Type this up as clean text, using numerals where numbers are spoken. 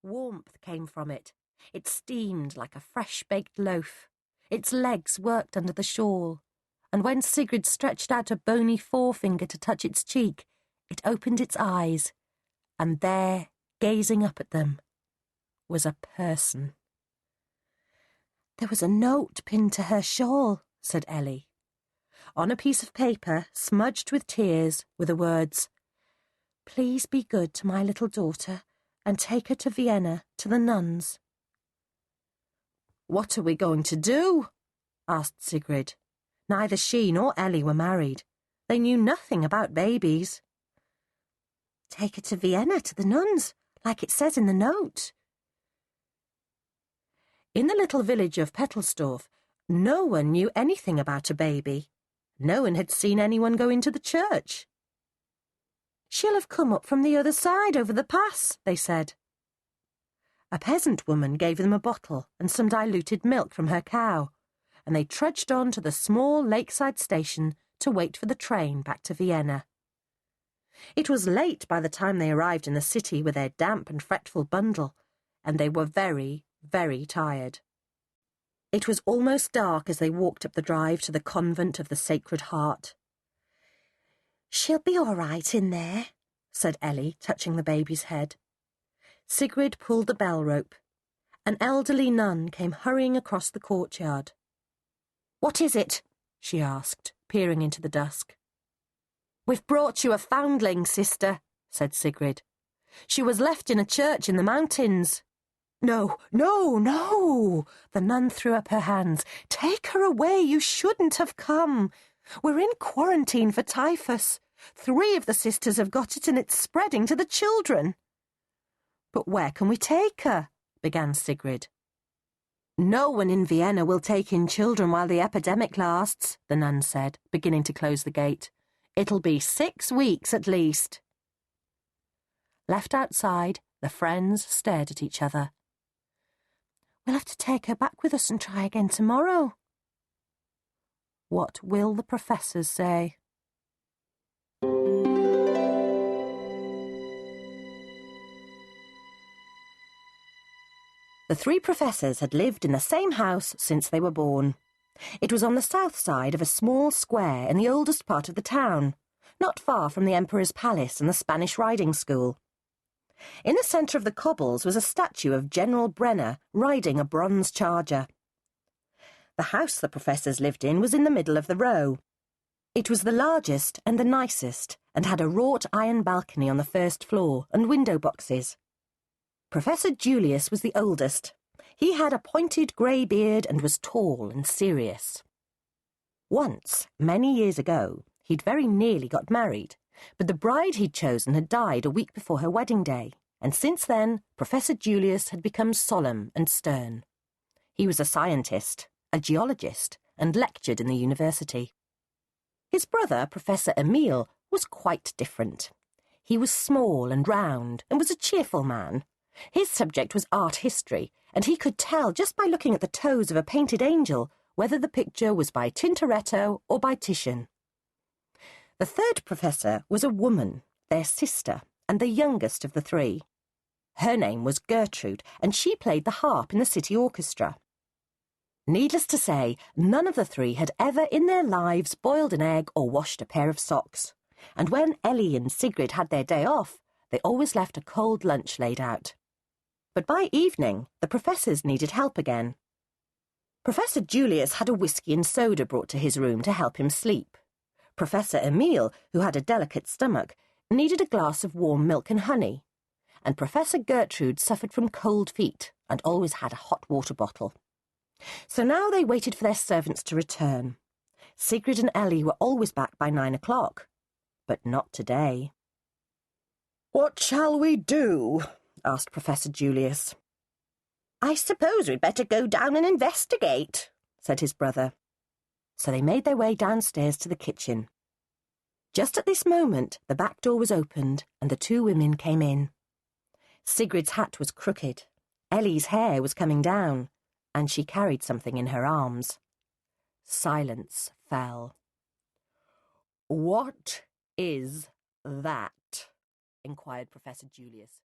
Warmth came from it. It steamed like a fresh-baked loaf. Its legs worked under the shawl, and when Sigrid stretched out a bony forefinger to touch its cheek, it opened its eyes, and there, gazing up at them, was a person. "There was a note pinned to her shawl," said Ellie. On a piece of paper, smudged with tears, were the words, "Please be good to my little daughter and take her to Vienna, to the nuns." "What are we going to do?" asked Sigrid. Neither she nor Ellie were married. They knew nothing about babies. "Take her to Vienna, to the nuns, like it says in the note." In the little village of Pettelsdorf, no one knew anything about a baby. No one had seen anyone go into the church. "She'll have come up from the other side over the pass," they said. A peasant woman gave them a bottle and some diluted milk from her cow, and they trudged on to the small lakeside station to wait for the train back to Vienna. It was late by the time they arrived in the city with their damp and fretful bundle, and they were very, very tired. It was almost dark as they walked up the drive to the convent of the Sacred Heart. "She'll be all right in there," said Ellie, touching the baby's head. Sigrid pulled the bell rope. An elderly nun came hurrying across the courtyard. "What is it?" she asked, peering into the dusk. "We've brought you a foundling, sister," said Sigrid. "She was left in a church in the mountains." "No, no, no!" The nun threw up her hands. "Take her away. You shouldn't have come. We're in quarantine for typhus. 3 of the sisters have got it and it's spreading to the children." "But where can we take her?" began Sigrid. "No one in Vienna will take in children while the epidemic lasts," the nun said, beginning to close the gate. "It'll be 6 weeks at least." Left outside, the friends stared at each other. "We'll have to take her back with us and try again tomorrow." What will the professors say? The 3 professors had lived in the same house since they were born. It was on the south side of a small square in the oldest part of the town, not far from the Emperor's palace and the Spanish riding school. In the centre of the cobbles was a statue of General Brenner riding a bronze charger. The house the professors lived in was in the middle of the row. It was the largest and the nicest, and had a wrought iron balcony on the first floor and window boxes. Professor Julius was the oldest. He had a pointed grey beard and was tall and serious. Once, many years ago, he'd very nearly got married, but the bride he'd chosen had died a week before her wedding day, and since then, Professor Julius had become solemn and stern. He was a scientist, a geologist, and lectured in the university. His brother, Professor Emil, was quite different. He was small and round, and was a cheerful man. His subject was art history, and he could tell just by looking at the toes of a painted angel whether the picture was by Tintoretto or by Titian. The third professor was a woman, their sister, and the youngest of the 3. Her name was Gertrude, and she played the harp in the city orchestra. Needless to say, none of the 3 had ever in their lives boiled an egg or washed a pair of socks, and when Ellie and Sigrid had their day off, they always left a cold lunch laid out. But by evening, the professors needed help again. Professor Julius had a whiskey and soda brought to his room to help him sleep. Professor Emil, who had a delicate stomach, needed a glass of warm milk and honey, and Professor Gertrude suffered from cold feet and always had a hot water bottle. So now they waited for their servants to return. Sigrid and Ellie were always back by 9 o'clock, but not today. "What shall we do?" asked Professor Julius. "I suppose we'd better go down and investigate," said his brother. So they made their way downstairs to the kitchen. Just at this moment, the back door was opened and the 2 women came in. Sigrid's hat was crooked, Ellie's hair was coming down, and she carried something in her arms. Silence fell. "What is that?" inquired Professor Julius.